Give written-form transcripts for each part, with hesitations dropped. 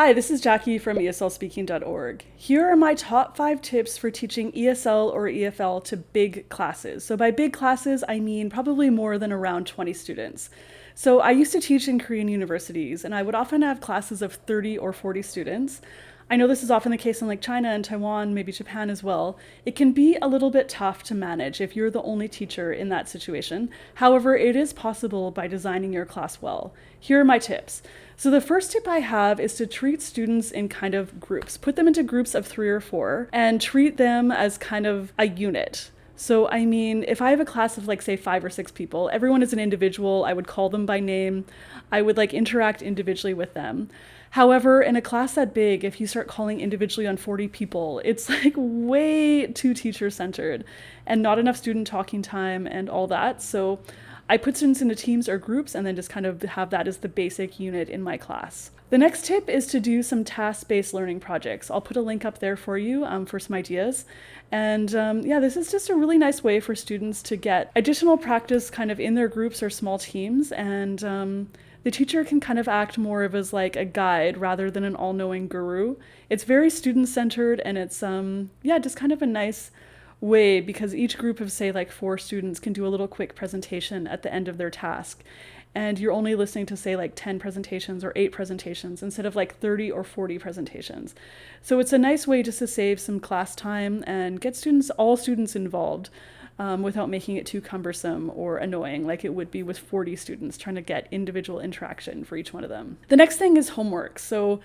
Hi, this is Jackie from ESLspeaking.org. Here are my top 5 tips for teaching ESL or EFL to big classes. So by big classes, I mean probably more than around 20 students. So I used to teach in Korean universities, and I would often have classes of 30 or 40 students. I know this is often the case in like China and Taiwan, maybe Japan as well. It can be a little bit tough to manage if you're the only teacher in that situation. However, it is possible by designing your class well. Here are my tips. So the first tip I have is to treat students in kind of groups. Put them into groups of 3 or 4 and treat them as kind of a unit. So, I mean, if I have a class of like, say, 5 or 6 people, everyone is an individual. I would call them by name. I would like interact individually with them. However, in a class that big, if you start calling individually on 40 people, it's like way too teacher centered and not enough student talking time and all that. So I put students into teams or groups and then just kind of have that as the basic unit in my class. The next tip is to do some task-based learning projects. I'll put a link up there for you for some ideas. And yeah, this is just a really nice way for students to get additional practice kind of in their groups or small teams. And the teacher can kind of act more of as like a guide rather than an all-knowing guru. It's very student-centered and it's, yeah, just kind of a nice way because each group of say like 4 students can do a little quick presentation at the end of their task. And you're only listening to say like 10 presentations or 8 presentations instead of like 30 or 40 presentations. So it's a nice way just to save some class time and get all students involved without making it too cumbersome or annoying like it would be with 40 students trying to get individual interaction for each one of them. The next thing is homework. So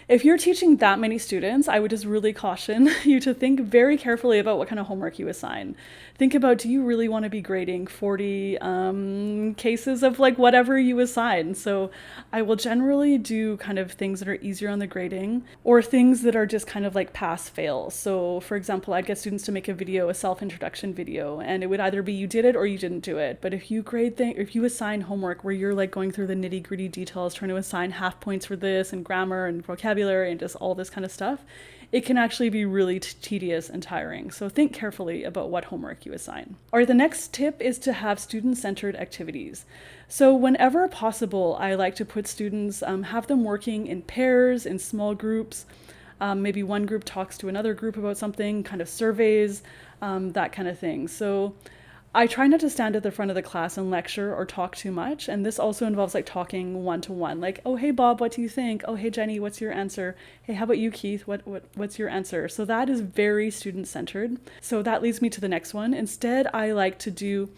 if you're teaching that many students, I would just really caution you to think very carefully about what kind of homework you assign. Think about, do you really want to be grading 40 cases of like whatever you assign? So I will generally do kind of things that are easier on the grading or things that are just kind of like pass fail. So for example, I'd get students to make a video, a self-introduction video, and it would either be you did it or you didn't do it. But if you if you assign homework where you're like going through the nitty gritty details, trying to assign half points for this and grammar and vocabulary, and just all this kind of stuff, it can actually be really tedious and tiring. So think carefully about what homework you assign. All right, the next tip is to have student-centered activities. So whenever possible, I like to put students, have them working in pairs, in small groups. Maybe one group talks to another group about something, kind of surveys, that kind of thing. So I try not to stand at the front of the class and lecture or talk too much. And this also involves like talking one-to-one, like, oh, hey, Bob, what do you think? Oh, hey, Jenny, what's your answer? Hey, how about you, Keith? What's your answer? So that is very student-centered. So that leads me to the next one. Instead, I like to do,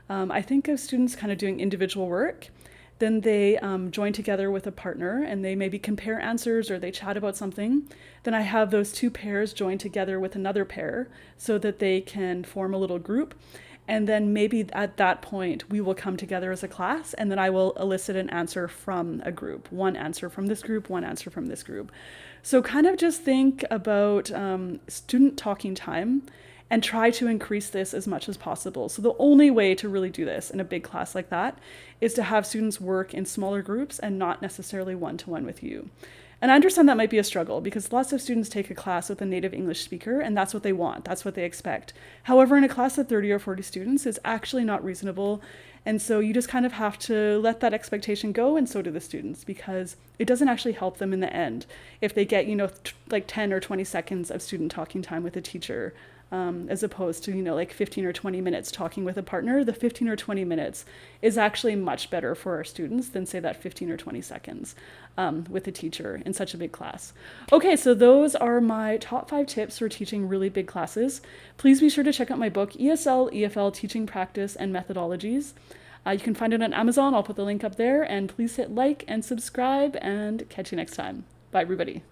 I think of students kind of doing individual work. Then they join together with a partner and they maybe compare answers or they chat about something. Then I have those 2 pairs join together with another pair so that they can form a little group. And then maybe at that point, we will come together as a class and then I will elicit an answer from a group. One answer from this group, one answer from this group. So kind of just think about student talking time and try to increase this as much as possible. So the only way to really do this in a big class like that is to have students work in smaller groups and not necessarily one-to-one with you. And I understand that might be a struggle because lots of students take a class with a native English speaker and that's what they want, that's what they expect. However, in a class of 30 or 40 students, it's actually not reasonable. And so you just kind of have to let that expectation go, and so do the students, because it doesn't actually help them in the end if they get, like 10 or 20 seconds of student talking time with a teacher. As opposed to, like 15 or 20 minutes talking with a partner. The 15 or 20 minutes is actually much better for our students than say that 15 or 20 seconds with a teacher in such a big class. Okay, so those are my top 5 tips for teaching really big classes. Please be sure to check out my book, ESL, EFL, Teaching Practice and Methodologies. You can find it on Amazon. I'll put the link up there, and please hit like and subscribe, and catch you next time. Bye, everybody.